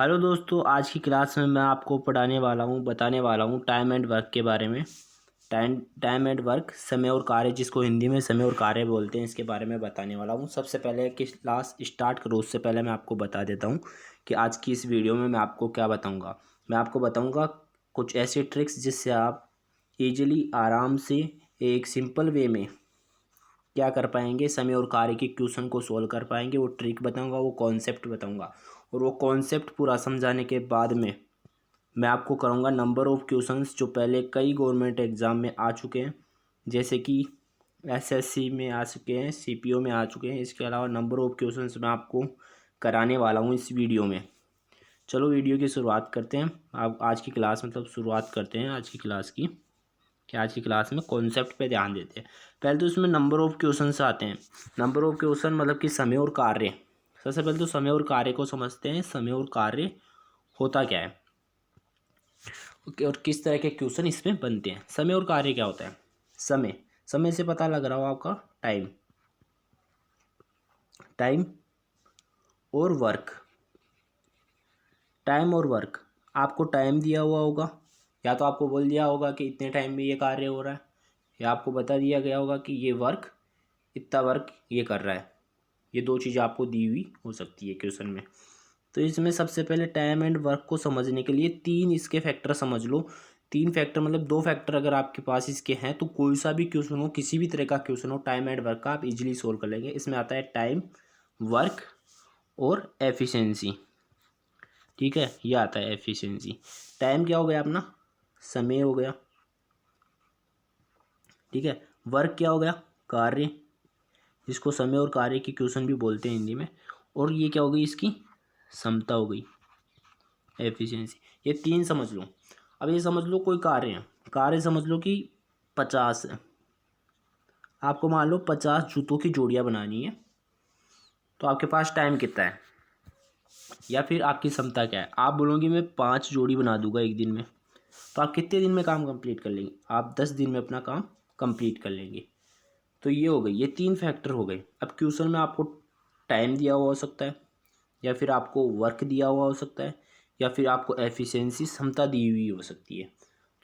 Hello दोस्तों, आज की क्लास में मैं आपको बताने वाला हूँ टाइम एंड वर्क के बारे में। टाइम एंड वर्क, समय और कार्य, जिसको हिंदी में समय और कार्य बोलते हैं, इसके बारे में बताने वाला हूँ। सबसे पहले कि क्लास स्टार्ट करो उससे पहले मैं आपको बता देता हूँ कि आज की इस वीडियो में मैं आपको क्या बताऊँगा। मैं आपको बताऊँगा कुछ ऐसे ट्रिक्स जिससे आप ईजिली, आराम से, एक सिंपल वे में क्या कर पाएंगे, समय और कार्य के क्वेश्चन को सॉल्व कर पाएंगे। वो ट्रिक बताऊंगा, वो कॉन्सेप्ट बताऊंगा, और वो कॉन्सेप्ट पूरा समझाने के बाद में मैं आपको कराऊंगा नंबर ऑफ़ क्वेश्चंस जो पहले कई गवर्नमेंट एग्ज़ाम में आ चुके हैं, जैसे कि एसएससी में आ चुके हैं, सीपीओ में आ चुके हैं। इसके अलावा नंबर ऑफ़ क्वेश्चंस मैं आपको कराने वाला हूँ इस वीडियो में। चलो वीडियो की शुरुआत करते हैं। आप आज की क्लास शुरुआत करते हैं आज की क्लास की, कि आज की क्लास में कॉन्सेप्ट पे ध्यान देते हैं। पहले तो इसमें नंबर ऑफ़ क्वेश्चंस आते हैं। नंबर ऑफ़ क्वेश्चन मतलब कि समय और कार्य। सबसे पहले तो समय और कार्य को समझते हैं। समय और कार्य होता क्या है और किस तरह के क्वेश्चन इसमें बनते हैं। समय और कार्य क्या होता है? समय, समय से पता लग रहा हो आपका टाइम, टाइम और वर्क। टाइम और वर्क, आपको टाइम दिया हुआ होगा, या तो आपको बोल दिया होगा कि इतने टाइम में ये कार्य हो रहा है, या आपको बता दिया गया होगा कि ये वर्क, इतना वर्क ये कर रहा है। ये दो चीज़ें आपको दी हुई हो सकती है क्वेश्चन में। तो इसमें सबसे पहले टाइम एंड वर्क को समझने के लिए तीन इसके फैक्टर समझ लो। तीन फैक्टर मतलब दो फैक्टर अगर आपके पास इसके हैं तो कोई सा भी क्वेश्चन हो, किसी भी तरह का क्वेश्चन हो, टाइम एंड वर्क का आप इजीली सोल्व कर लेंगे। इसमें आता है टाइम, वर्क और एफिशिएंसी। ठीक है, ये आता है एफिशिएंसी। टाइम क्या हो गया अपना? समय हो गया। ठीक है, वर्क क्या हो गया? कार्य, जिसको समय और कार्य की क्वेश्चन भी बोलते हैं हिंदी में। और ये क्या हो गई? इसकी क्षमता हो गई, एफिशिएंसी। ये तीन समझ लो। अब ये समझ लो कोई कार्य है, कार्य समझ लो कि 50 है। आपको मान लो 50 जूतों की जोड़ियाँ बनानी है, तो आपके पास टाइम कितना है, या फिर आपकी क्षमता क्या है? आप बोलोगे मैं 5 जोड़ी बना दूंगा एक दिन में, तो आप कितने दिन में काम कंप्लीट कर लेंगे? आप 10 दिन में अपना काम कंप्लीट कर लेंगे। तो ये हो गई, ये तीन फैक्टर हो गए। अब क्वेश्चन में आपको टाइम दिया हुआ हो सकता है, या फिर आपको वर्क दिया हुआ हो सकता है, या फिर आपको एफिशिएंसी, क्षमता दी हुई हो सकती है।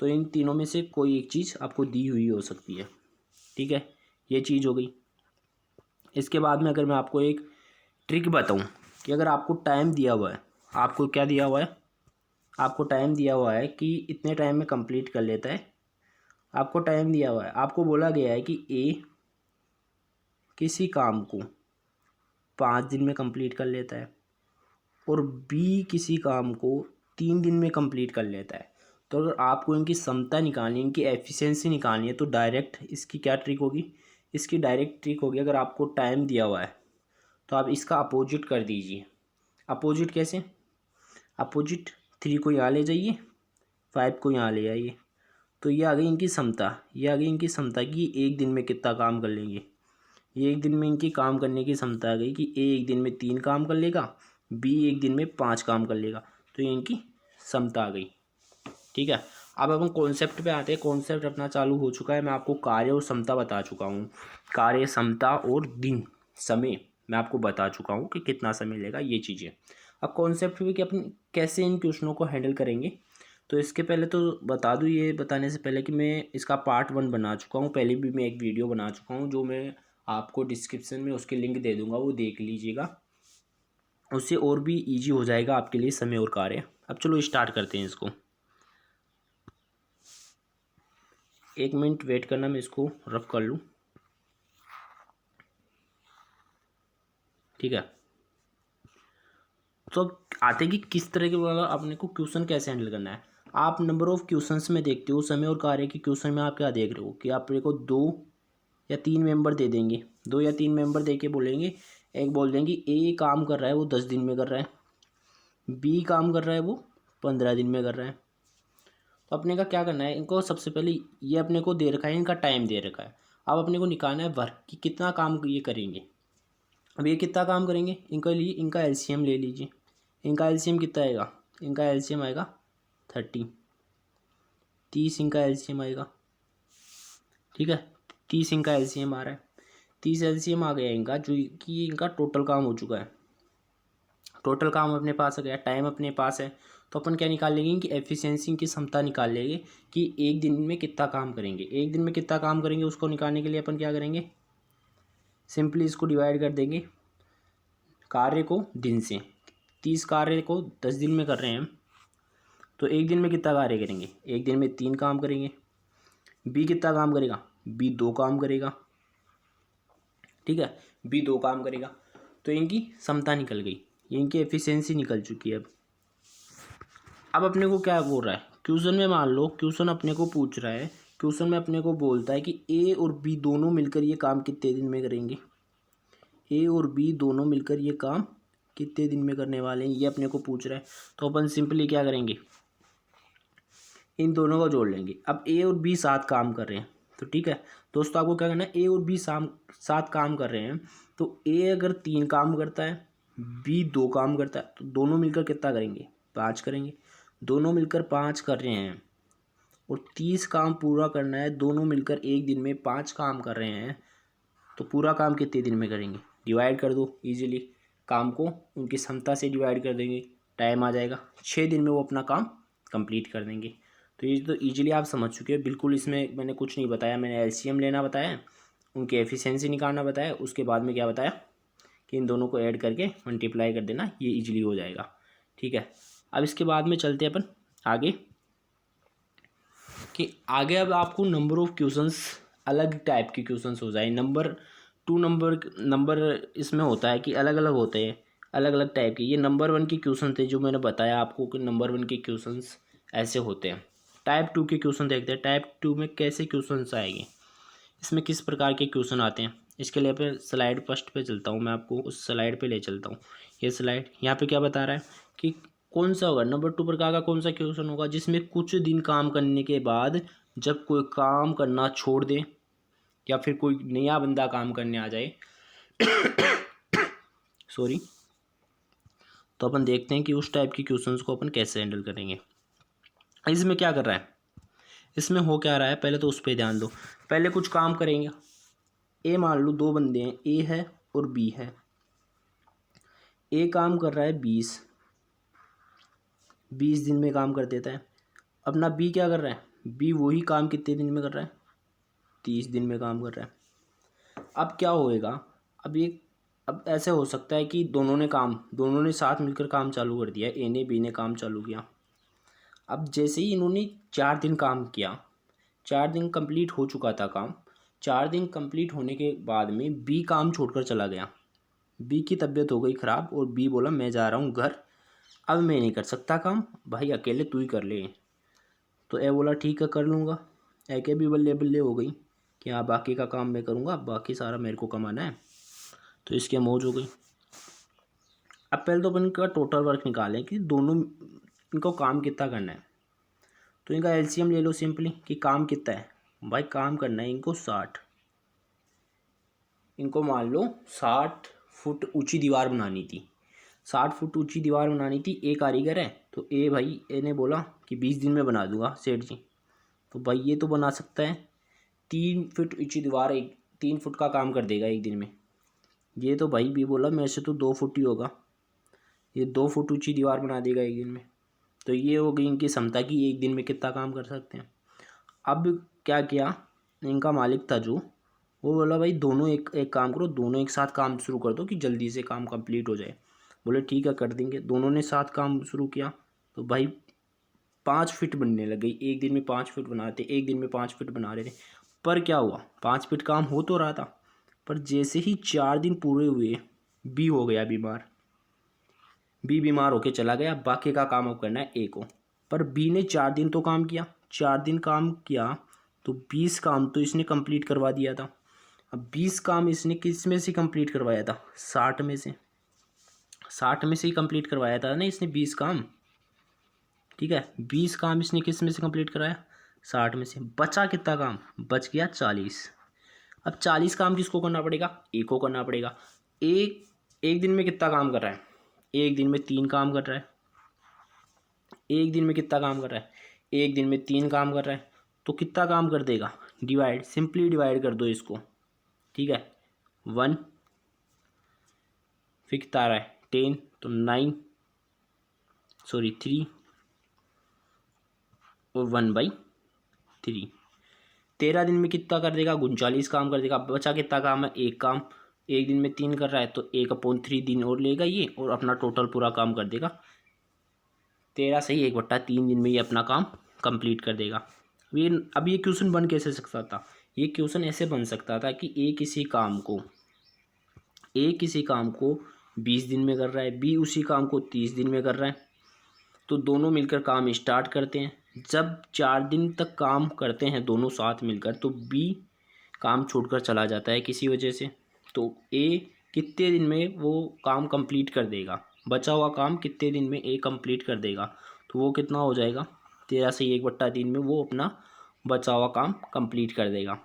तो इन तीनों में से कोई एक चीज़ आपको दी हुई हो सकती है। ठीक है, ये चीज़ हो गई। इसके बाद में अगर मैं आपको एक ट्रिक बताऊं कि अगर आपको टाइम दिया हुआ है, आपको क्या दिया हुआ है? आपको टाइम दिया हुआ है कि इतने टाइम में कंप्लीट कर लेता है। आपको टाइम दिया हुआ है, आपको बोला गया है कि ए किसी काम को 5 दिन में कंप्लीट कर लेता है और बी किसी काम को 3 दिन में कंप्लीट कर लेता है। तो अगर आपको इनकी क्षमता निकालनी है, इनकी एफिशिएंसी निकालनी है, तो डायरेक्ट इसकी क्या ट्रिक होगी? इसकी डायरेक्ट ट्रिक होगी, अगर आपको टाइम दिया हुआ है तो आप इसका अपोजिट कर दीजिए। अपोजिट कैसे? अपोजिट 3 को यहाँ ले जाइए, 5 को यहाँ ले आइए। तो ये आ गई इनकी क्षमता, ये आ गई इनकी क्षमता कि एक दिन में कितना काम कर लेंगे। ये एक दिन में इनकी काम करने की क्षमता आ गई कि ए एक दिन में 3 काम कर लेगा, बी एक दिन में 5 काम कर लेगा। तो ये इनकी क्षमता आ गई। ठीक है, अब अपन कॉन्सेप्ट पे आते हैं। कॉन्सेप्ट अपना चालू हो चुका है। मैं आपको कार्य और क्षमता बता चुका हूँ। कार्य, क्षमता और दिन, समय मैं आपको बता चुका हूँ कि कितना समय लेगा, ये चीज़ें। अब कॉन्सेप्ट पे कि अपन कैसे इन क्वेश्चनों को हैंडल करेंगे, तो इसके पहले तो बता दूँ, ये बताने से पहले कि मैं इसका पार्ट 1 बना चुका हूँ। पहले भी मैं एक वीडियो बना चुका हूँ, जो मैं आपको डिस्क्रिप्शन में उसके लिंक दे दूँगा, वो देख लीजिएगा। उससे और भी इजी हो जाएगा आपके लिए समय और कार्य। अब चलो स्टार्ट करते हैं इसको। 1 मिनट वेट करना, मैं इसको रफ कर लूँ। ठीक है, तो अब आते कि किस तरह के वाला अपने को क्वेश्चन कैसे हैंडल करना है। आप नंबर ऑफ़ क्वेश्चंस में देखते हो, समय और कार्य के क्वेश्चन में आप क्या देख रहे हो कि आपने को 2 या 3 मेंबर दे देंगे। 2 या 3 मेंबर दे के बोलेंगे, एक बोल देंगे ए काम कर रहा है वो 10 दिन में कर रहा है, बी काम कर रहा है वो 15 दिन में कर रहा है। तो अपने का क्या करना है, इनको सबसे पहले ये अपने को दे रखा है, इनका टाइम दे रखा है। अब अपने को निकालना है वर्क कि कितना काम ये करेंगे। अब ये कितना काम करेंगे, इनके लिए इनका एलसीएम ले लीजिए। इनका एलसीएम कितना आएगा? इनका एलसीएम आएगा 30। 30 इनका एलसीएम आएगा। ठीक है, 30 इनका एलसीएम आ रहा है। 30 एलसीएम आ गया इनका, जो कि इनका टोटल काम हो चुका है। टोटल काम अपने पास आ गया, टाइम अपने पास है, तो अपन क्या निकाल लेंगे कि एफिशिएंसी की क्षमता निकाल लेंगे कि एक दिन में कितना काम करेंगे। एक दिन में कितना काम करेंगे उसको निकालने के लिए अपन क्या करेंगे, सिंपली इसको डिवाइड कर देंगे कार्य को दिन से। 30 कार्य को 10 दिन में कर रहे हैं हम, तो एक दिन में कितना कार्य करेंगे, एक दिन में 3 काम करेंगे। बी कितना काम करेगा, बी 2 काम करेगा, ठीक है, बी 2 काम करेगा। तो इनकी क्षमता निकल गई, इनकी एफिशिएंसी निकल चुकी है। अब अपने को क्या बोल रहा है क्वेश्चन में, मान लो क्वेश्चन अपने को पूछ रहा है, क्वेश्चन में अपने को बोलता है कि ए और बी दोनों मिलकर ये काम कितने दिन में करेंगे। ए और बी दोनों मिलकर ये काम कितने दिन में करने वाले हैं, ये अपने को पूछ रहा है। तो अपन सिंपली क्या करेंगे, इन दोनों को जोड़ लेंगे। अब ए और बी साथ काम कर रहे हैं, तो ठीक है दोस्तों, आपको क्या करना है, ए और बी साथ काम कर रहे हैं, तो ए अगर 3 काम करता है, बी 2 काम करता है, तो दोनों मिलकर कितना करेंगे, 5 करेंगे। दोनों मिलकर 5 कर रहे हैं और 30 काम पूरा करना है, दोनों मिलकर एक दिन में 5 काम कर रहे हैं, तो पूरा काम कितने दिन में करेंगे, डिवाइड कर दो इजीली, काम को उनकी क्षमता से डिवाइड कर देंगे, टाइम आ जाएगा, 6 दिन में वो अपना काम कंप्लीट कर देंगे। तो ये तो इजीली आप समझ चुके हैं, बिल्कुल इसमें मैंने कुछ नहीं बताया, मैंने एलसीएम लेना बताया, उनकी एफिशिएंसी निकालना बताया, उसके बाद में क्या बताया कि इन दोनों को ऐड करके मल्टीप्लाई कर देना, ये इजीली हो जाएगा, ठीक है। अब इसके बाद में चलते हैं अपन आगे, कि आगे अब आपको नंबर ऑफ क्वेश्चंस अलग टाइप के क्वेश्चंस हो जाए। नंबर इसमें होता है कि अलग अलग होते हैं, अलग अलग टाइप के। ये नंबर 1 के क्वेश्चन थे जो मैंने बताया आपको कि नंबर 1 के क्वेश्चंस ऐसे होते हैं। टाइप 2 के क्वेश्चन देखते हैं, टाइप 2 में कैसे क्वेश्चंस आएंगे, इसमें किस प्रकार के क्वेश्चन आते हैं। इसके लिए पे स्लाइड फर्स्ट पे चलता हूँ, मैं आपको उस स्लाइड पे ले चलता हूँ। ये स्लाइड यहाँ पे क्या बता रहा है कि कौन सा होगा, नंबर 2 प्रकार का कौन सा क्वेश्चन होगा जिसमें कुछ दिन काम करने के बाद जब कोई काम करना छोड़ दे या फिर कोई नया बंदा काम करने आ जाए सॉरी, तो अपन देखते हैं कि उस टाइप के क्वेश्चंस को अपन कैसे हैंडल करेंगे। इसमें क्या कर रहा है, इसमें हो क्या रहा है, पहले तो उस पर ध्यान दो। पहले कुछ काम करेंगे, ए मान लो 2 बंदे हैं, ए है और बी है। ए काम कर रहा है 20 दिन में काम कर देता है। अपना बी क्या कर रहा है, बी वही काम कितने दिन में कर रहा है, 30 दिन में काम कर रहा है। अब क्या होएगा, अब ऐसे हो सकता है कि दोनों ने साथ मिलकर काम चालू कर दिया, ए ने बी ने काम चालू किया। अब जैसे ही इन्होंने 4 दिन काम किया, 4 दिन कंप्लीट हो चुका था काम, 4 दिन कंप्लीट होने के बाद में बी काम छोड़कर चला गया। बी की तबीयत हो गई ख़राब और बी बोला मैं जा रहा हूँ घर, अब मैं नहीं कर सकता काम, भाई अकेले तू ही कर ले। तो ए बोला ठीक है कर लूँगा। ए के भी बल्ले बल्ले हो गई कि हाँ बाकी का काम मैं करूँगा, बाकी सारा मेरे को कमाना है, तो इसकी मौज हो गई। अब पहले तो अपन इनका टोटल वर्क निकालें कि दोनों इनको काम कितना करना है। तो इनका एलसीएम ले लो सिंपली कि काम कितना है, भाई काम करना है इनको 60। इनको मान लो 60 फुट ऊंची दीवार बनानी थी, 60 फुट ऊंची दीवार बनानी थी। ए कारीगर है, तो ए ने बोला कि 20 दिन में बना दूंगा सेठ जी। तो भाई ये तो बना सकता है 3 फुट ऊंची दीवार, 3 फुट का काम कर देगा एक दिन में। ये तो भाई भी बोला मेरे से तो 2 फुट ही होगा, ये 2 फुट ऊंची दीवार बना देगा एक दिन में। तो ये हो गई इनकी क्षमता कि एक दिन में कितना काम कर सकते हैं। अब क्या किया इनका मालिक था जो, वो बोला भाई दोनों एक काम करो, दोनों एक साथ काम शुरू कर दो कि जल्दी से काम कंप्लीट हो जाए। बोले ठीक है कर देंगे। दोनों ने साथ काम शुरू किया, तो भाई 5 फीट बनने लग गई। एक दिन में 5 फीट बनाते, एक दिन में 5 फीट बना रहे थे। पर क्या हुआ, 5 फीट काम हो तो रहा था, पर जैसे ही 4 दिन पूरे हुए बी हो गया बीमार। बी बीमार होके चला गया, बाकी का काम अब करना है ए को। पर बी ने 4 दिन तो काम किया, 4 दिन काम किया तो 20 काम तो इसने कंप्लीट करवा दिया था। अब 20 काम इसने किस में से कंप्लीट करवाया था, 60 में से। 60 में से ही कंप्लीट करवाया था ना इसने 20 काम, ठीक है। 20 काम इसने किस में से कंप्लीट कराया, 60 में से। बचा कितना काम, बच गया 40। अब 40 काम किसको करना पड़ेगा, ए को करना पड़ेगा। एक दिन में कितना काम कर रहा है, एक दिन में 3 काम कर रहा है। एक दिन में कितना काम कर रहा है, एक दिन में 3 काम कर रहा है। तो कितना काम कर देगा, डिवाइड, सिंपली डिवाइड कर दो इसको, ठीक है। 1 फिर कितना आ रहा है 10, तो 3 और 1/3। 13 दिन में कितना कर देगा, 39 काम कर देगा। बचा कितना काम है, एक काम। एक दिन में 3 कर रहा है तो 1/3 दिन और लेगा ये, और अपना टोटल पूरा काम कर देगा। 13 से ही 1/3 दिन में ये अपना काम कंप्लीट कर देगा। अब ये क्वेश्चन बन कैसे सकता था, ये क्वेश्चन ऐसे बन सकता था कि ए किसी काम को 20 दिन में कर रहा है, बी उसी काम को 30 दिन में कर रहा है, तो दोनों मिलकर काम स्टार्ट करते हैं। जब 4 दिन तक काम करते हैं दोनों साथ मिलकर, तो बी काम छोड़कर चला जाता है किसी वजह से, तो ए कितने दिन में वो काम कंप्लीट कर देगा, बचा हुआ काम कितने दिन में ए कंप्लीट कर देगा, तो वो कितना हो जाएगा, 13 से 1/3 में वो अपना बचा हुआ काम कंप्लीट कर देगा।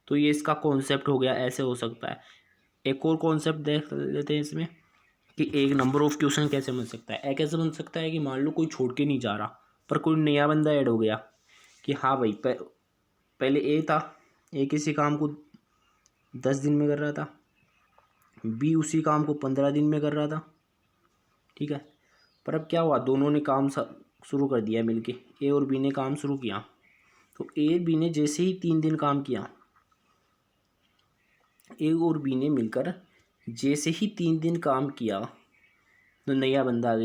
तो ये इसका कॉन्सेप्ट हो गया, ऐसे हो सकता है। एक और कॉन्सेप्ट देख लेते हैं इसमें कि एक नंबर ऑफ क्वेश्चन कैसे बन सकता है। कैसे बन सकता है कि मान लो कोई छोड़ के नहीं जा रहा, पर कोई नया बंदा ऐड हो गया कि हाँ भाई पहले ए था, ए किसी काम को 10 दिन में कर रहा था, बी उसी काम को 15 दिन में कर रहा था, ठीक है। पर अब क्या हुआ, दोनों ने काम शुरू कर दिया मिलके, ए और बी ने काम शुरू किया। तो ए बी ने जैसे ही 3 दिन काम किया, ए और बी ने मिलकर जैसे ही 3 दिन काम किया, तो नया बंदा आ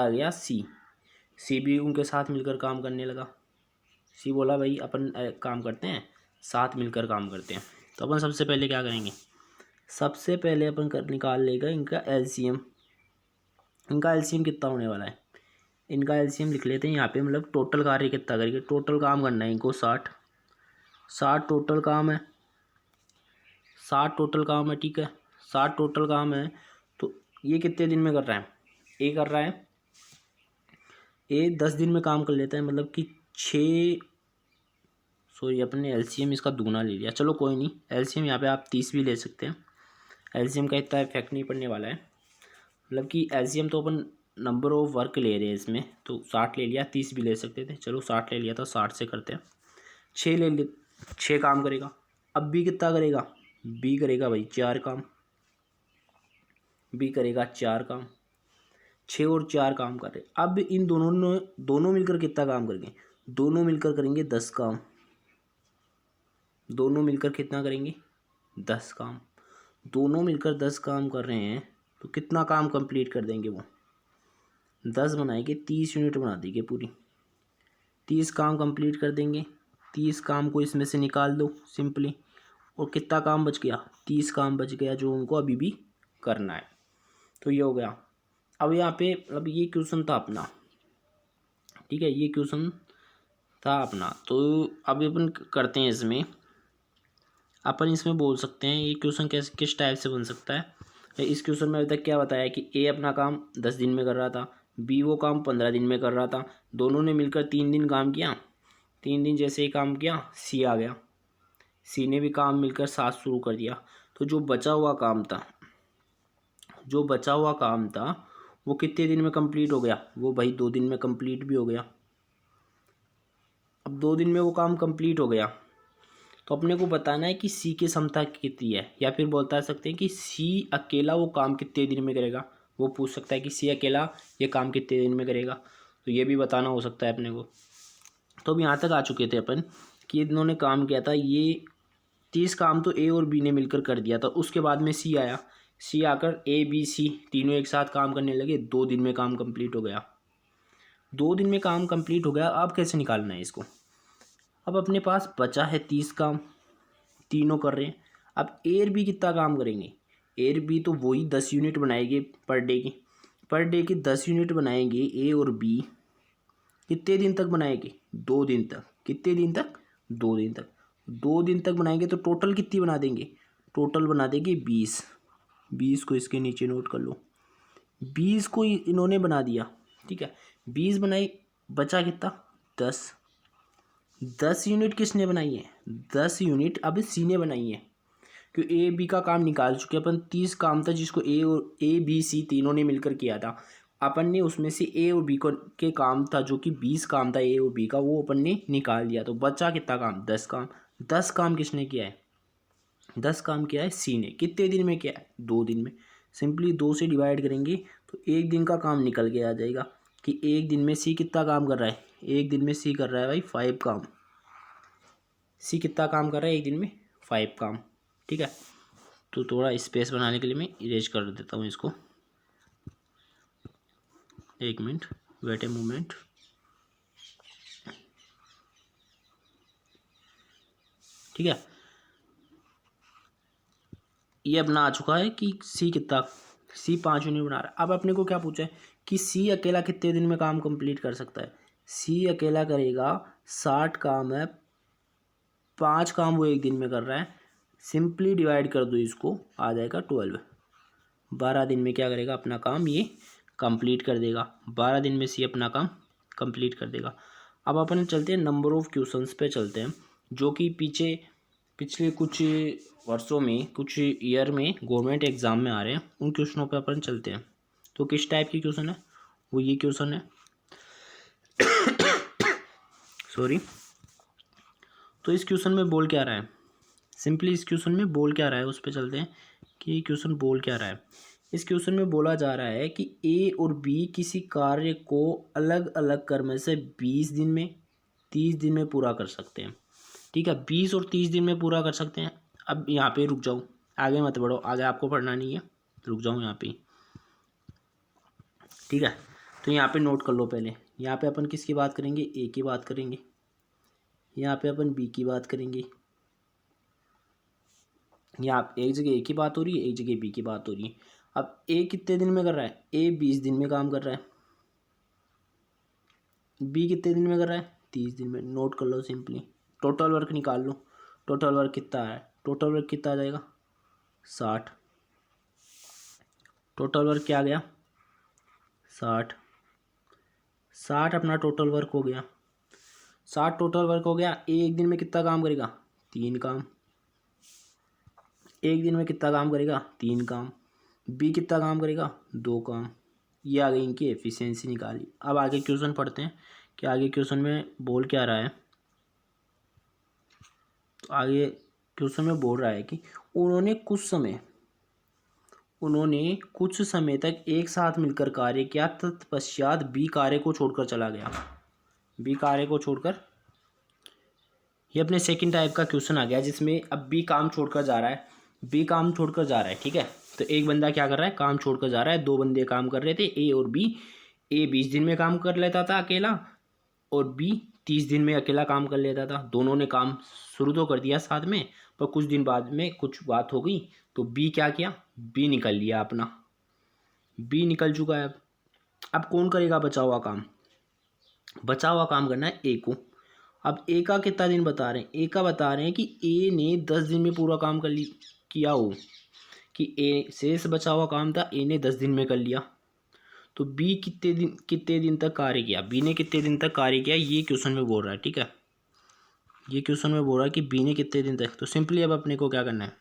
गया सी भी उनके साथ मिलकर काम करने लगा। सी बोला भाई अपन काम करते हैं, साथ मिलकर काम करते हैं। तो अपन सबसे पहले क्या करेंगे, सबसे पहले अपन निकाल लेगा इनका एलसीएम। इनका एलसीएम कितना होने वाला है, इनका एलसीएम लिख लेते हैं यहाँ पे, मतलब टोटल कार्य कितना करेंगे, टोटल काम करना है इनको 60 टोटल काम है, 60 टोटल काम है, ठीक है। 60 टोटल काम है, तो ये कितने दिन में कर रहा है, ए कर रहा है, ए 10 दिन में काम कर लेता है, मतलब कि 6, सॉरी अपने एलसीएम इसका दुगना ले लिया, चलो कोई नहीं, एलसीएम यहाँ पे आप 30 भी ले सकते हैं, एलसीएम का इतना इफेक्ट नहीं पड़ने वाला है। मतलब कि एलसीएम तो अपन नंबर ऑफ वर्क ले रहे हैं इसमें, तो 60 ले लिया, 30 भी ले सकते थे, चलो 60 ले लिया था, 60 से करते हैं। 6 काम करेगा। अब बी कितना करेगा, बी करेगा भाई 4 काम, बी करेगा 4 काम, 6 और 4 काम कर रहे। अब इन दोनों मिलकर कितना काम करेंगे, दोनों मिलकर करेंगे 10 काम, दोनों मिलकर कितना करेंगे 10 काम, दोनों मिलकर 10 काम कर रहे हैं, तो कितना काम कंप्लीट कर देंगे वो, 10 बनाएंगे 30 यूनिट बना देंगे पूरी, 30 काम कंप्लीट कर देंगे। 30 काम को इसमें से निकाल दो सिंपली, और कितना काम बच गया, 30 काम बच गया जो उनको अभी भी करना है। तो ये हो गया। अब यहाँ पे अब ये क्वेश्चन था अपना, ठीक है, ये क्वेश्चन था अपना। तो अभी अपन करते हैं इसमें, अपन इसमें बोल सकते हैं ये क्वेश्चन कैसे किस टाइप से बन सकता है। इस क्वेश्चन में अभी तक क्या बताया कि ए अपना काम 10 दिन में कर रहा था, बी वो काम 15 दिन में कर रहा था, दोनों ने मिलकर 3 दिन काम किया। 3 दिन जैसे ही काम किया, सी आ गया, सी ने भी काम मिलकर साथ शुरू कर दिया। तो जो बचा हुआ काम था वो कितने दिन में कंप्लीट हो गया, वो भाई 2 दिन में कंप्लीट भी हो गया। अब 2 दिन में वो काम कंप्लीट हो गया, तो अपने को बताना है कि सी की क्षमता कितनी है, या फिर बता सकते हैं कि सी अकेला वो काम कितने दिन में करेगा। वो पूछ सकता है कि सी अकेला ये काम कितने दिन में करेगा, तो ये भी बताना हो सकता है अपने को। तो अब यहाँ तक आ चुके थे अपन कि इन्होंने काम किया था, ये 30 काम तो ए और बी ने मिलकर कर दिया था। उसके बाद में सी आया, सी आकर ए बी सी तीनों एक साथ काम करने लगे, 2 दिन में काम कंप्लीट हो गया। 2 दिन में काम कंप्लीट हो गया। अब कैसे निकालना है इसको, अब अपने पास बचा है 30 काम, तीनों कर रहे हैं। अब ए और बी कितना काम करेंगे, ए और बी तो वही 10 यूनिट बनाएंगे पर डे की 10 यूनिट बनाएंगे ए और बी। कितने दिन तक बनाएंगे, 2 दिन तक। कितने दिन तक, 2 दिन तक। 2 दिन तक बनाएंगे तो टोटल कितनी बना देंगे, टोटल बना देंगे 20। 20 को इसके नीचे नोट कर लो, 20 को इन्होंने बना दिया, ठीक है। 20 बनाई, बचा कितना, 10। 10 यूनिट किसने बनाई है, 10 यूनिट अब सी ने बनाई है, क्योंकि ए बी का काम निकाल चुके अपन। 30 काम था जिसको ए बी सी तीनों ने मिलकर किया था। अपन ने उसमें से ए और बी को के काम था जो कि 20 काम था ए और बी का, वो अपन ने निकाल दिया। तो बचा कितना काम, 10 काम। 10 काम किसने किया है, 10 काम किया है सी ने। कितने दिन में किया है, 2 दिन में। सिंपली 2 से डिवाइड करेंगे तो एक दिन का काम निकल के आ जाएगा कि एक दिन में सी कितना काम कर रहा है। एक दिन में सी कर रहा है भाई 5 काम। सी कितना काम कर रहा है एक दिन में 5 काम। ठीक है, तो थोड़ा स्पेस बनाने के लिए मैं इरेज कर देता हूँ इसको। एक मिनट, वेट ए मोमेंट। ठीक है, ये अपना आ चुका है कि सी कितना, सी 5 यूनिट बना रहा है। अब अपने को क्या पूछा है कि सी अकेला कितने दिन में काम कंप्लीट कर सकता है। सी अकेला करेगा 60 काम है, 5 काम वो एक दिन में कर रहा है। सिंपली डिवाइड कर दो इसको, आ जाएगा 12। 12 दिन में क्या करेगा अपना काम ये कंप्लीट कर देगा। 12 दिन में सी अपना काम कंप्लीट कर देगा। अब अपन चलते हैं नंबर ऑफ़ क्वेश्चंस पे चलते हैं, जो कि पिछले कुछ वर्षों में, कुछ ईयर में गवर्नमेंट एग्ज़ाम में आ रहे हैं। उन क्वेश्चनों पे अपन चलते हैं। तो किस टाइप की क्वेश्चन है, वो ये क्वेश्चन है सॉरी। तो इस क्वेश्चन में बोल क्या रहा है, सिंपली इस क्वेश्चन में बोल क्या रहा है उस पर चलते हैं कि क्वेश्चन बोल क्या रहा है। इस क्वेश्चन में बोला जा रहा है कि ए और बी किसी कार्य को अलग अलग क्रम से 20 दिन में, 30 दिन में पूरा कर सकते हैं। ठीक है, 20 और 30 दिन में पूरा कर सकते हैं। अब यहाँ पे रुक जाओ, आगे मत बढ़ो, आगे आपको पढ़ना नहीं है, रुक जाओ यहाँ पे। ठीक है, तो यहाँ पे नोट कर लो पहले। यहाँ पे अपन किसकी बात करेंगे, ए की बात करेंगे। यहाँ पे अपन बी की बात करेंगे। यहाँ एक जगह ए की बात हो रही है, एक जगह बी की बात हो रही है। अब ए कितने दिन में कर रहा है, ए 20 दिन में काम कर रहा है। बी कितने दिन में कर रहा है, 30 दिन में। नोट कर लो सिंपली, टोटल वर्क निकाल लो। टोटल वर्क कितना है, टोटल वर्क कितना आ जाएगा 60। टोटल वर्क क्या आ गया 60। 60 अपना टोटल वर्क हो गया। 60 टोटल वर्क हो गया। ए एक दिन में कितना काम करेगा, 3 काम। एक दिन में कितना काम करेगा, 3 काम। बी कितना काम करेगा, 2 काम। ये आ गई इनकी एफिशिएंसी निकाली। अब आगे क्वेश्चन पढ़ते हैं कि आगे क्वेश्चन में बोल क्या रहा है। तो आगे क्वेश्चन में बोल रहा है कि उन्होंने कुछ समय तक एक साथ मिलकर कार्य किया, तत्पश्चात बी कार्य को छोड़कर चला गया। बी कार्य को छोड़कर, ये अपने सेकंड टाइप का क्वेश्चन आ गया जिसमें अब बी काम छोड़कर जा रहा है। बी काम छोड़कर जा रहा है। ठीक है, तो एक बंदा क्या कर रहा है, काम छोड़कर जा रहा है। 2 बंदे काम कर रहे थे, ए और बी। ए 20 दिन में काम कर लेता था अकेला, और बी 30 दिन में अकेला काम कर लेता था। दोनों ने काम शुरू तो कर दिया साथ में, पर कुछ दिन बाद में कुछ बात हो गई तो बी क्या किया, बी निकल लिया अपना। बी निकल चुका है। अब कौन करेगा बचा हुआ काम, बचा हुआ काम करना है ए को। अब ए का कितना दिन बता रहे हैं, ए का बता रहे हैं कि ए ने 10 दिन में पूरा काम किया हो, कि ए शेष बचा हुआ काम था, ए ने 10 दिन में कर लिया। तो बी कितने दिन तक कार्य किया, बी ने कितने दिन तक कार्य किया, ये क्वेश्चन में बोल रहा है। ठीक है, ये क्वेश्चन में बोल रहा है कि बी ने कितने दिन तक। तो सिंपली अब अपने को क्या करना है,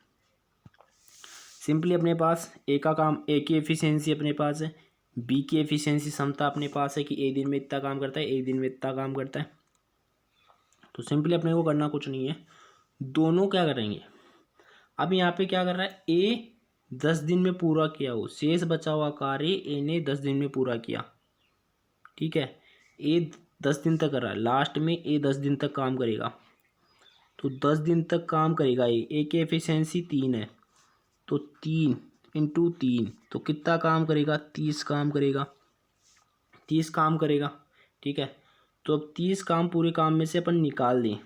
सिंपली अपने पास ए का काम, ए की एफिशिएंसी अपने पास है, बी की एफिशिएंसी क्षमता अपने पास है कि एक दिन में इतना काम करता है, एक दिन में इतना काम करता है। तो सिंपली अपने को करना कुछ नहीं है, दोनों क्या करेंगे। अब यहाँ पे क्या कर रहा है, ए 10 दिन में पूरा किया हो, शेष बचा हुआ कार्य ए ने 10 दिन में पूरा किया। ठीक है, ए 10 दिन तक कर रहा है, लास्ट में ए 10 दिन तक काम करेगा। तो 10 दिन तक काम करेगा ए की एफिशिएंसी 3 है, तो 3 इंटू 3, तो कितना काम करेगा, 30 काम करेगा। 30 काम करेगा। ठीक है, तो अब 30 काम पूरे काम में से अपन निकाल दें।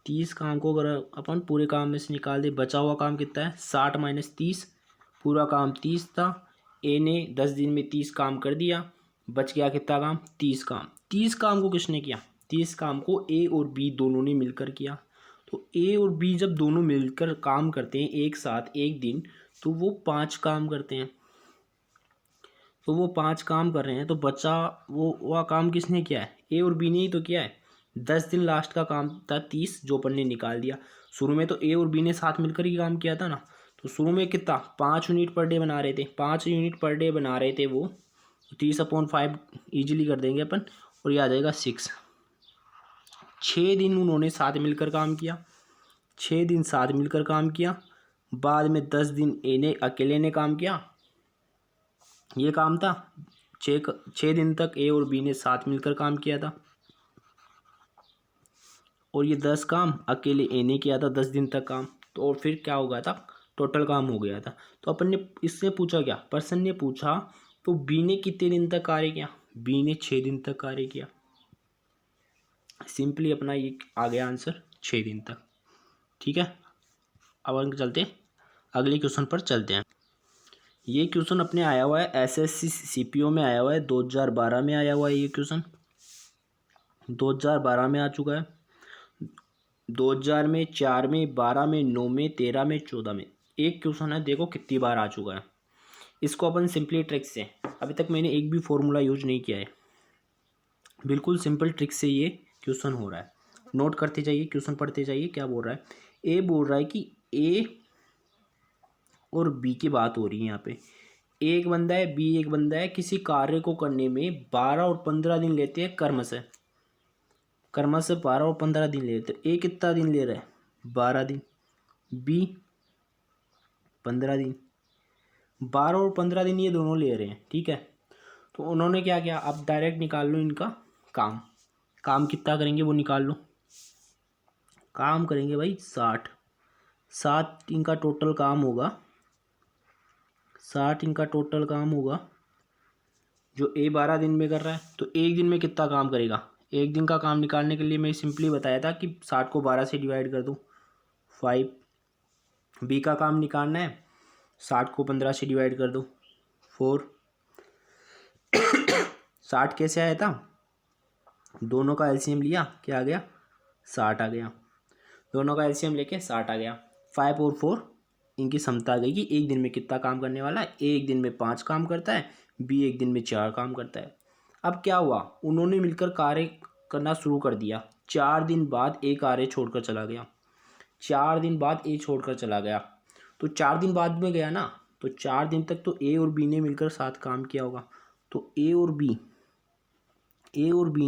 30 काम को अगर अपन पूरे काम में से निकाल दें, बचा हुआ काम कितना है, 60 माइनस 30। पूरा काम 30 था, ए ने 10 दिन में 30 काम कर दिया, बच गया कितना काम, 30 काम। 30 काम को किसने किया, 30 काम को ए और बी दोनों ने मिलकर किया। तो ए और बी जब दोनों मिलकर काम करते हैं एक साथ एक दिन, तो वो 5 काम करते हैं। तो वो 5 काम कर रहे हैं, तो बचा वह काम किसने किया है, ए और बी ने ही तो किया है। 10 दिन लास्ट का काम था 30, जो अपन ने निकाल दिया। शुरू में तो ए और बी ने साथ मिलकर ही काम किया था ना, तो शुरू में कितना 5 यूनिट पर डे बना रहे थे, 5 यूनिट पर डे बना रहे थे वो। 30/5 ईजिली कर देंगे अपन, और ये आ जाएगा 6। 6 दिन उन्होंने साथ मिलकर काम किया, 6 दिन साथ मिलकर काम किया, बाद में 10 दिन ए ने अकेले ने काम किया, ये काम था। 6 दिन तक ए और बी ने साथ मिलकर काम किया था, और ये 10 काम अकेले ए ने किया था 10 दिन तक काम। तो और फिर क्या हो गया था, टोटल काम हो गया था। तो अपन ने इससे पूछा क्या, पर्सन ने पूछा तो बी ने कितने दिन तक कार्य किया, बी ने 6 दिन तक कार्य किया। सिंपली अपना ये आ गया आंसर 6 दिन तक। ठीक है, अब हम चलते हैं अगले क्वेश्चन पर चलते हैं। ये क्वेश्चन अपने आया हुआ है एसएससी सीपीओ में आया हुआ है, 2012 में आया हुआ है। ये क्वेश्चन 2012 में आ चुका है, 2000 में, 4 में, 12 में, 9 में, 13 में, 14 में। एक क्वेश्चन है, देखो कितनी बार आ चुका है। इसको अपन सिंपली ट्रिक से, अभी तक मैंने एक भी फॉर्मूला यूज नहीं किया है, बिल्कुल सिंपल ट्रिक से ये क्वेश्चन हो रहा है। नोट करते जाइए, क्वेश्चन पढ़ते जाइए। क्या बोल रहा है, ए बोल रहा है कि ए और बी की बात हो रही है यहाँ पे। एक बंदा है, बी एक बंदा है, किसी कार्य को करने में 12 और 15 दिन लेते हैं कर्म से 12 और 15 दिन लेते हैं। ए कितना दिन ले रहा है, 12 दिन, बी 15 दिन। 12 और 15 दिन ये दोनों ले रहे हैं, ठीक है। तो उन्होंने क्या किया, अब डायरेक्ट निकाल लो इनका काम। काम कितना करेंगे वो निकाल लो। काम करेंगे भाई 60 इनका टोटल काम होगा, 60 इनका टोटल काम होगा। जो ए 12 दिन में कर रहा है, तो एक दिन में कितना काम करेगा। एक दिन का काम निकालने के लिए मैं सिंपली बताया था कि 60 को 12 से डिवाइड कर दो 5। बी का काम निकालना है, 60 को 15 से डिवाइड कर दो 4। 60 कैसे आया था, दोनों का एलसीएम लिया, क्या आ गया, 60 आ गया। दोनों का एलसीएम लेके 60 आ गया। 5 और 4 इनकी समता आ गई कि एक दिन में कितना काम करने वाला है। ए एक दिन में 5 काम करता है, बी एक दिन में 4 काम करता है। अब क्या हुआ, उन्होंने मिलकर कार्य करना शुरू कर दिया। 4 दिन बाद ए कार्य छोड़कर चला गया, 4 दिन बाद ए छोड़कर चला गया। तो 4 दिन बाद में गया ना, तो 4 दिन तक तो ए और बी ने मिलकर साथ काम किया होगा। तो ए और बी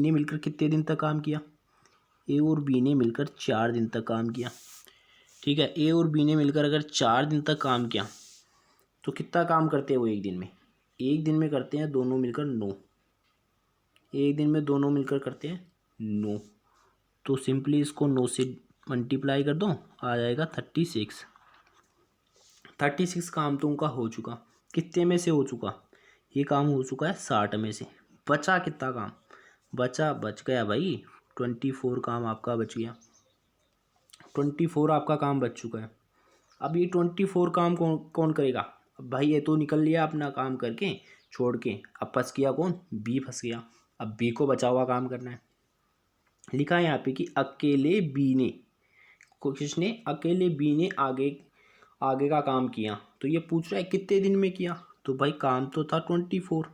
ने मिलकर कितने दिन तक काम किया, ए और बी ने मिलकर 4 दिन तक काम किया। ठीक है, ए और बी ने मिलकर अगर 4 दिन तक काम किया तो कितना काम करते हैं वो एक दिन में, एक दिन में करते हैं दोनों मिलकर 9। एक दिन में दोनों मिलकर करते हैं 9। तो सिंपली इसको 9 से मल्टीप्लाई कर दो, आ जाएगा 36। 36 काम तो उनका हो चुका। कितने में से हो चुका, ये काम हो चुका है 60 में से। बचा कितना काम, बच गया भाई 24 काम आपका बच गया। 24 आपका काम बच चुका है। अब ये 24 काम कौन करेगा। अब भाई ये तो निकल लिया अपना काम करके छोड़ के, अब फंस गया कौन, बी फंस गया। अब बी को बचा हुआ काम करना है। लिखा है यहाँ पे कि अकेले बी ने आगे का काम किया। तो ये पूछ रहा है कितने दिन में किया, तो भाई काम तो था 24,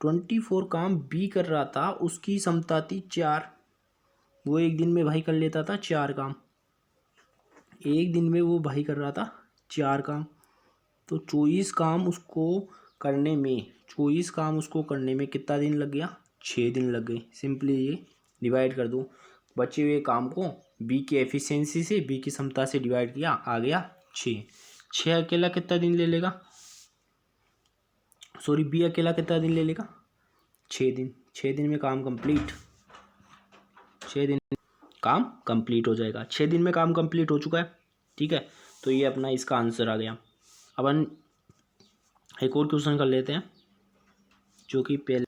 24 काम बी कर रहा था, उसकी क्षमता थी 4। वो एक दिन में भाई कर लेता था 4 काम, एक दिन में वो भाई कर रहा था 4 काम। तो 24 काम उसको करने में कितना दिन लग गया, 6 दिन लग गए। सिंपली ये डिवाइड कर दो, बचे हुए काम को बी की एफिशिएंसी से, बी की क्षमता से डिवाइड किया, आ गया 6। अकेला कितना दिन ले लेगा, सॉरी बी अकेला कितना दिन ले लेगा, 6 दिन। 6 दिन में काम कंप्लीट, 6 दिन काम कंप्लीट हो जाएगा। 6 दिन में काम कंप्लीट हो चुका है। ठीक है, तो ये अपना इसका आंसर आ गया। अब हम एक और क्वेश्चन कर लेते हैं, जो कि पहले,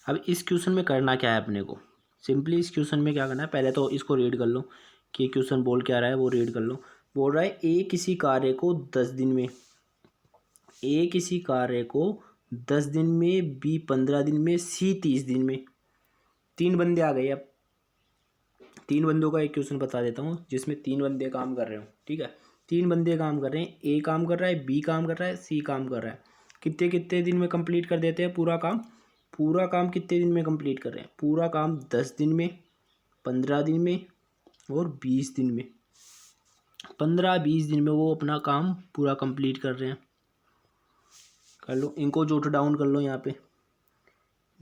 अब इस क्वेश्चन में करना क्या है अपने को। सिंपली इस क्वेश्चन में क्या करना है, पहले तो इसको रीड कर लो कि क्वेश्चन बोल क्या रहा है, वो रीड कर लो। बोल रहा है ए किसी कार्य को 10 दिन में, बी 15 दिन में, सी 30 दिन में। 3 बंदे आ गए। अब 3 बंदों का एक क्वेश्चन बता देता हूँ जिसमें 3 बंदे काम कर रहे हो। ठीक है, 3 बंदे काम कर रहे हैं, ए काम कर रहा है, बी काम कर रहा है, सी काम कर रहा है। कितने कितने दिन में कंप्लीट कर देते हैं पूरा काम, कितने दिन में कंप्लीट कर रहे हैं, पूरा काम 10 दिन में, 15 दिन में और 20 दिन में। 15-20 दिन में वो अपना काम पूरा कंप्लीट कर रहे हैं। कर लो, इनको जॉट डाउन कर लो यहाँ पे,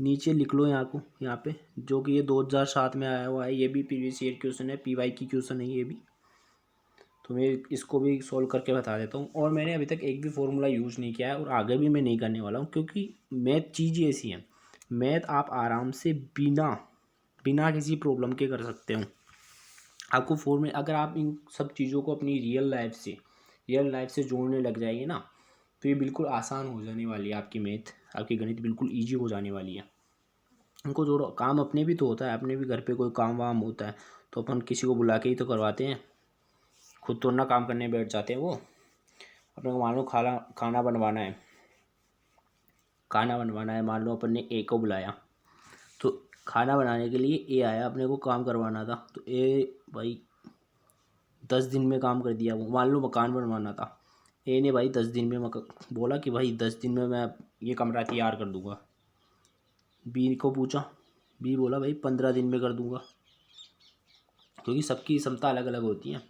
नीचे लिख लो यहाँ पे जो कि ये 2007 में आया हुआ है, ये भी प्रीवियस ईयर क्वेश्चन है, पीवाई की क्वेश्चन है ये भी। तो मैं इसको भी सॉल्व करके बता देता हूँ। और मैंने अभी तक एक भी फॉर्मूला यूज़ नहीं किया है और आगे भी मैं नहीं करने वाला हूँ, क्योंकि मैथ चीज़ ऐसी है, मैथ आप आराम से बिना बिना किसी प्रॉब्लम के कर सकते हो। आपको फॉर्मूला, अगर आप इन सब चीज़ों को अपनी रियल लाइफ से जोड़ने लग जाएंगे ना, तो ये बिल्कुल आसान हो जाने वाली है आपकी मैथ, आपकी गणित बिल्कुल ईजी हो जाने वाली है। इनको जोड़ो। काम अपने भी तो होता है, अपने भी घर पे कोई काम वाम होता है तो अपन किसी को बुला के ही तो करवाते हैं, खुद तो ना काम करने बैठ जाते हैं वो। अपने को मान लो खाना बनवाना है, मान लो अपन ने ए को बुलाया, तो खाना बनाने के लिए ए आया, अपने को काम करवाना था, तो ए भाई 10 दिन में काम कर दिया। वो मान लो मकान बनवाना था, ए ने भाई 10 दिन में बोला कि भाई 10 दिन में मैं ये कमरा तैयार कर दूंगा। बी को पूछा, बी बोला भाई 15 दिन में कर दूंगा, क्योंकि सबकी क्षमता अलग अलग होती है।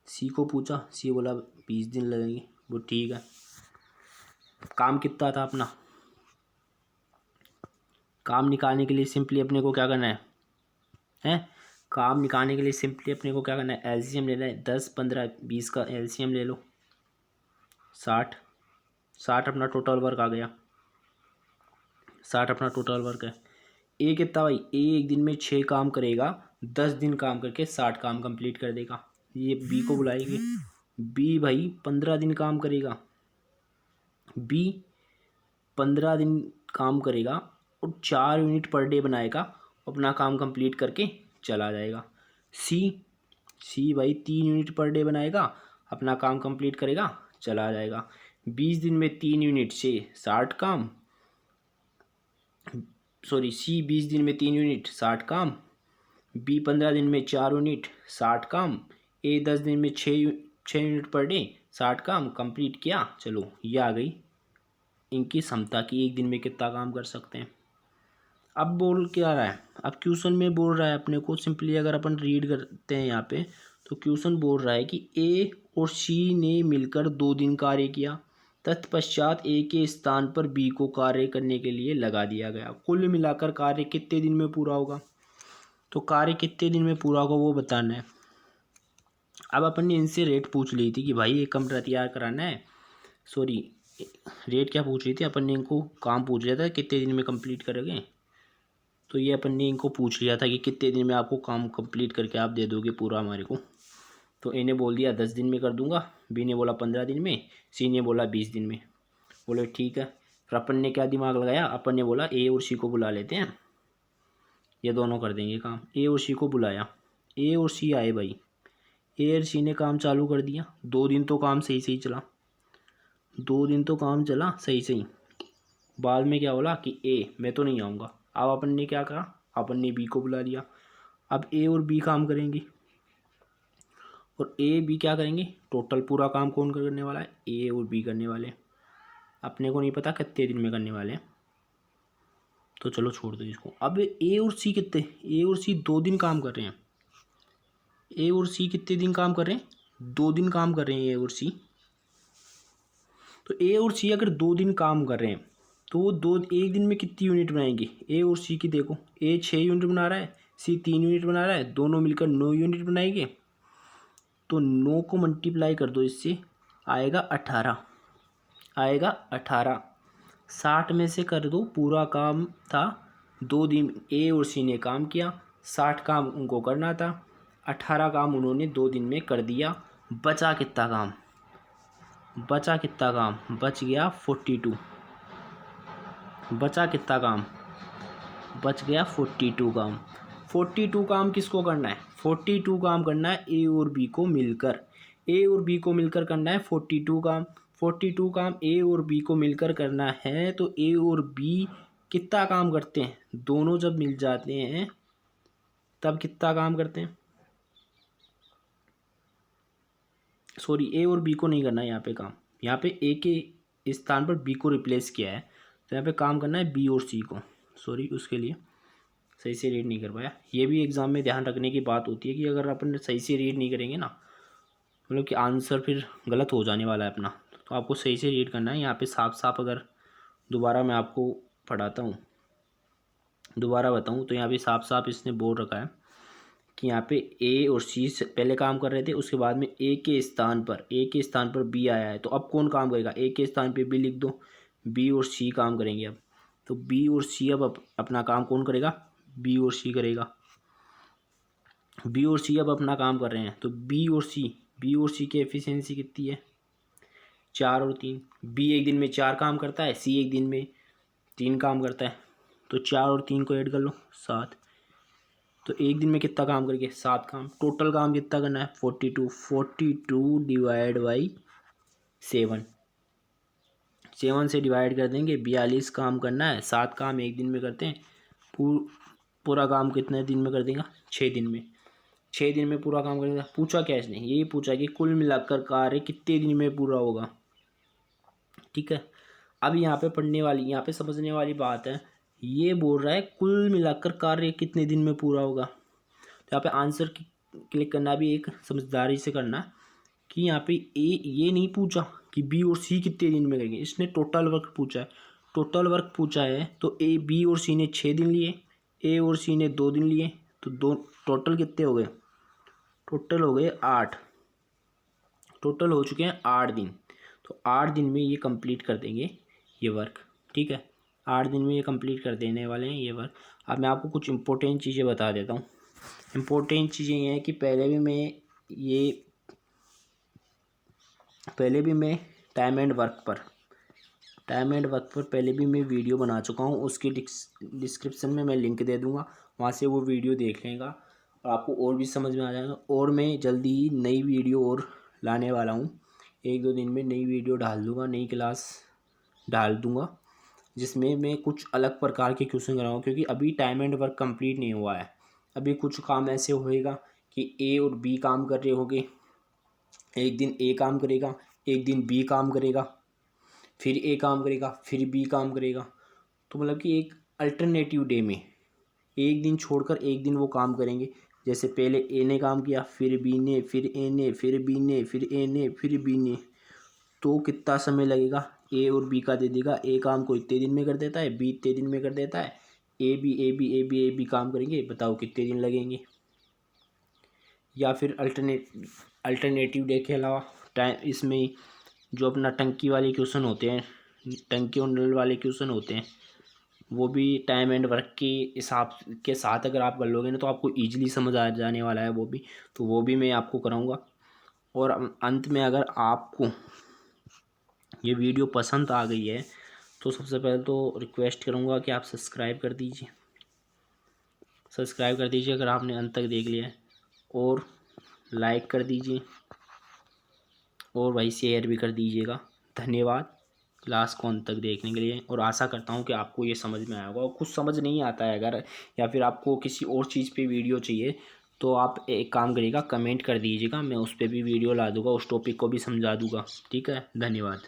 सी को पूछा, सी बोला 20 दिन लगेंगे। वो ठीक है। काम कितना था अपना, काम निकालने के लिए सिंपली अपने को क्या करना है काम निकालने के लिए सिंपली अपने को क्या करना है, एलसीएम लेना है। 10 15 20 का एलसीएम ले लो, 60 अपना टोटल वर्क आ गया। 60 अपना टोटल वर्क है। ए कितना भाई, ए एक दिन में 6 काम करेगा, 10 दिन काम करके 60 काम कंप्लीट कर देगा। ये बी को बुलाएंगे, बी भाई 15 दिन काम करेगा, बी 15 दिन काम करेगा और 4 यूनिट पर डे बनाएगा, अपना काम कंप्लीट करके चला जाएगा। सी भाई 3 यूनिट पर डे बनाएगा, अपना काम कंप्लीट करेगा, चला जाएगा। 20 दिन में 3 यूनिट से 60 काम, सॉरी सी 20 दिन में 3 यूनिट 60 काम, बी 15 दिन में 4 यूनिट 60 काम, ए 10 दिन में 6 यूनिट पर डे 60 काम कंप्लीट किया। चलो ये आ गई इनकी क्षमता की एक दिन में कितना काम कर सकते हैं। अब बोल क्या रहा है, अब क्वेश्चन में बोल रहा है अपने को सिंपली, अगर अपन रीड करते हैं यहाँ पे, तो क्वेश्चन बोल रहा है कि ए और सी ने मिलकर 2 दिन कार्य किया, तत्पश्चात ए के स्थान पर बी को कार्य करने के लिए लगा दिया गया। कुल मिलाकर कार्य कितने दिन में पूरा होगा, तो कार्य कितने दिन में पूरा होगा वो बताना है। अब अपन ने इनसे रेट पूछ ली थी कि भाई एक कमरा तैयार कराना है, सॉरी रेट क्या पूछ रही थी अपन ने, इनको काम पूछ लिया था कितने दिन में कंप्लीट करोगे। तो ये अपन ने इनको पूछ लिया था कि कितने दिन में आपको काम कंप्लीट करके आप दे दोगे पूरा हमारे को। तो ए ने बोल दिया 10 दिन में कर दूंगा, बी ने बोला 15 दिन में, सी ने बोला 20 दिन में। बोले ठीक है। फिर अपन ने क्या दिमाग लगाया, अपन ने बोला ए और सी को बुला लेते हैं, ये दोनों कर देंगे काम। ए और सी को बुलाया, ए और सी आए भाई, ए और सी ने काम चालू कर दिया। 2 दिन तो काम सही सही चला, 2 दिन तो काम चला सही सही। बाद में क्या बोला कि ए मैं तो नहीं आऊँगा। अब अपन ने क्या कहा, अपन ने बी को बुला लिया। अब ए और बी काम करेंगे और ए बी क्या करेंगे, टोटल पूरा काम कौन करने वाला है, ए और बी करने वाले। अपने को नहीं पता कितने दिन में करने वाले हैं, तो चलो छोड़ दो इसको। अब ए और सी कितने, ए और सी 2 दिन काम कर रहे हैं। ए और सी कितने दिन काम कर रहे हैं, 2 दिन काम कर रहे हैं ए और सी। तो ए और सी अगर 2 दिन काम कर रहे हैं तो वो एक दिन में कितनी यूनिट बनाएंगे, ए और सी की देखो, ए 6 यूनिट बना रहा है, सी 3 यूनिट बना रहा है, दोनों मिलकर 9 यूनिट बनाएंगे। तो 9 को मल्टीप्लाई कर दो इससे, आएगा 18, आएगा 18। 60 में से कर दो, पूरा काम था 2 दिन ए और सी ने काम किया, 60 काम उनको करना था, 18 काम उन्होंने 2 दिन में कर दिया। बचा कितना काम, बच गया 42। बचा कितना काम, बच गया 42 काम। 42 काम किसको करना है, 42 काम करना है ए और बी को मिलकर, ए और बी को मिलकर करना है 42 काम। 42 काम ए और बी को मिलकर करना है, तो ए और बी कितना काम करते हैं, दोनों जब मिल जाते हैं तब कितना काम करते हैं, सॉरी ए और बी को नहीं करना है यहाँ पे काम, यहाँ पे ए के स्थान पर बी को रिप्लेस किया है, तो यहाँ पे काम करना है बी और सी को। सॉरी उसके लिए सही से रीड नहीं कर पाया। ये भी एग्ज़ाम में ध्यान रखने की बात होती है कि अगर अपन सही से रीड नहीं करेंगे ना, मतलब कि आंसर फिर गलत हो जाने वाला है अपना, तो आपको सही से रीड करना है। यहाँ पे साफ साफ अगर दोबारा मैं आपको पढ़ाता हूँ, दोबारा बताऊँ तो यहाँ पे साफ साफ इसने बोल रखा है कि यहाँ पे ए और सी से पहले काम कर रहे थे, उसके बाद में ए के स्थान पर बी आया है। तो अब कौन काम करेगा, ए के स्थान पे बी लिख दो, बी और सी काम करेंगे अब। तो बी और सी अब अपना काम कौन करेगा, बी और सी करेगा। बी और सी अब अपना काम कर रहे हैं। तो बी और सी की एफिशिएंसी कितनी है, 4 और 3। बी एक दिन में 4 काम करता है, सी एक दिन में 3 काम करता है। तो 4 और 3 को ऐड कर लो, 7। तो एक दिन में कितना काम करेंगे, 7 काम। टोटल काम कितना करना है, 42 डिवाइड बाई 7 से डिवाइड कर देंगे। 42 काम करना है, 7 काम एक दिन में करते हैं। पूरा काम कितने दिन में कर देगा, 6 दिन में। 6 दिन में पूरा काम करेगा। पूछा क्या इसने, यही पूछा कि कुल मिलाकर कार्य कितने दिन में पूरा होगा। ठीक है, अब यहाँ पे समझने वाली बात है, ये बोल रहा है कुल मिलाकर कार्य कितने दिन में पूरा होगा। तो यहाँ पे आंसर क्लिक करना भी एक समझदारी से करना कि यहाँ पे ये नहीं पूछा कि बी और सी कितने दिन में करेंगे, इसने टोटल वर्क पूछा है। तो ए बी और सी ने 6 दिन लिए, ए और सी ने 2 दिन लिए। तो टोटल कितने हो गए, टोटल हो गए 8। टोटल हो चुके हैं 8 दिन। तो 8 दिन में ये कंप्लीट कर देंगे ये वर्क। ठीक है, 8 दिन में ये कंप्लीट कर देने वाले हैं ये वर्क। अब मैं आपको कुछ इंपॉर्टेंट चीज़ें बता देता हूँ। इंपॉर्टेंट चीज़ें ये हैं कि पहले भी मैं टाइम एंड वर्क पर पहले भी मैं वीडियो बना चुका हूँ। उसकी डिस्क्रिप्शन में मैं लिंक दे दूँगा, वहाँ से वो वीडियो देख लेगा और आपको और भी समझ में आ जाएगा। और मैं जल्दी ही नई वीडियो और लाने वाला हूँ, 1-2 दिन में नई वीडियो डाल दूँगा, नई क्लास डाल दूँगा, जिसमें मैं कुछ अलग प्रकार के क्वेश्चन कराऊँ। क्योंकि अभी टाइम एंड वर्क कंप्लीट नहीं हुआ है। अभी कुछ काम ऐसे होएगा कि ए और बी काम कर रहे होंगे, एक दिन ए काम करेगा, एक दिन बी काम करेगा, फिर ए काम करेगा, फिर बी काम करेगा। तो मतलब कि एक अल्टरनेटिव डे में एक दिन छोड़कर एक दिन वो काम करेंगे। जैसे पहले ए ने काम किया, फिर बी ने, फिर ए ने, फिर बी ने, फिर ए ने, फिर बी ने। तो कितना समय लगेगा, ए और बी का दे देगा। ए काम को इतने दिन में कर देता है, बी इतने दिन में कर देता है। ए बी काम करेंगे, बताओ कितने दिन लगेंगे। या फिर अल्टरनेटिव डे के अलावा टाइम इसमें जो अपना टंकी वाले क्वेश्चन होते हैं, टंकी और नल वाले क्वेश्चन होते हैं, वो भी टाइम एंड वर्क के हिसाब के साथ अगर आप कर लोगे ना तो आपको ईजिली समझ आ जाने वाला है वो भी। तो वो भी मैं आपको कराऊंगा। और अंत में अगर आपको ये वीडियो पसंद आ गई है तो सबसे पहले तो रिक्वेस्ट करूंगा कि आप सब्सक्राइब कर दीजिए अगर आपने अंत तक देख लिया है, और लाइक कर दीजिए, और भाई शेयर भी कर दीजिएगा। धन्यवाद क्लास को अंत तक देखने के लिए। और आशा करता हूँ कि आपको ये समझ में आया होगा। और कुछ समझ नहीं आता है अगर, या फिर आपको किसी और चीज़ पे वीडियो चाहिए, तो आप एक काम करिएगा, कमेंट कर दीजिएगा, मैं उस पर भी वीडियो ला दूँगा, उस टॉपिक को भी समझा दूँगा। ठीक है, धन्यवाद।